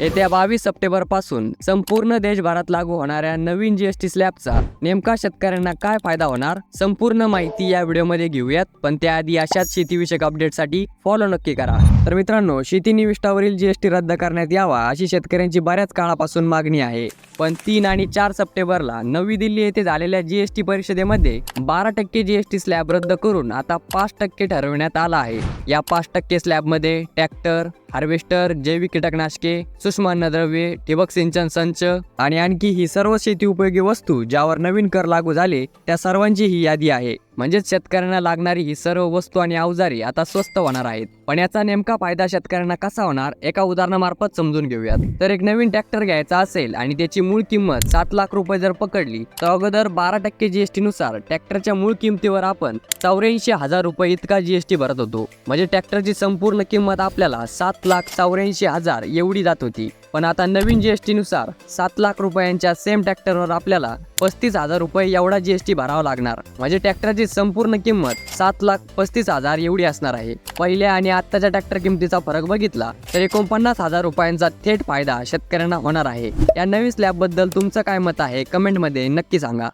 येत्या 22 सप्टेंबर पासून संपूर्ण देशभरात लागू होणाऱ्या नवीन जीएसटी स्लॅबचा नेमका शेतकऱ्यांना काय फायदा होणार, संपूर्ण माहिती या व्हिडिओमध्ये घेऊयात. पण त्याआधी अशाच शेतीविषयक अपडेटसाठी फॉलो नक्की करा. तर मित्रांनो, शेती निविष्ठावरील जीएसटी रद्द करण्यात यावा अशी शेतकऱ्यांची बऱ्याच काळापासून मागणी आहे. पण 3 आणि 4 सप्टेंबरला नवी दिल्ली येथे झालेल्या जीएसटी परिषदेमध्ये 12% जीएसटी स्लॅब रद्द करून आता 5% ठरवण्यात आला आहे. या 5% स्लॅबमध्ये ट्रॅक्टर, हार्वेस्टर, जैविक कीटकनाशके, सूक्ष्म अन्नद्रव्ये, ठिबक सिंचन संच आणि आणखी ही सर्व शेती उपयोगी वस्तू ज्यावर नवीन कर लागू झाले त्या सर्वांची ही यादी आहे. म्हणजेच शेतकऱ्यांना लागणारी ही सर्व वस्तू आणि अवजारे आता स्वस्त होणार आहेत. पण याचा नेमका फायदा शेतकऱ्यांना कसा होणार एका उदाहरणामार्फत समजून घेऊयात. तर एक नवीन ट्रॅक्टर घ्यायचा असेल आणि त्याची मूळ किंमत 7 लाख रुपये जर पकडली तर अगोदर 12% जीएसटी नुसार ट्रॅक्टरच्या मूळ किमतीवर आपण 84,000 रुपये इतका जीएसटी भरत होतो. म्हणजे ट्रॅक्टरची संपूर्ण किंमत आपल्याला 7,84,000 एवढी जात होती. पण आता नवीन जीएसटी नुसार 7 लाख रुपयांच्या सेम ट्रॅक्टरवर आपल्याला 35,000 रुपये एवढा जीएसटी भरावा लागणार. म्हणजे ट्रॅक्टरची संपूर्ण किंमत 7,35,000 एवढी असणार आहे. पहिल्या आणि आत्ताच्या ट्रॅक्टर किमतीचा फरक बघितला तर 49,000 रुपयांचा थेट फायदा शेतकऱ्यांना होणार आहे. या नवीन स्लॅब बद्दल तुमचं काय मत आहे कमेंटमध्ये नक्की सांगा.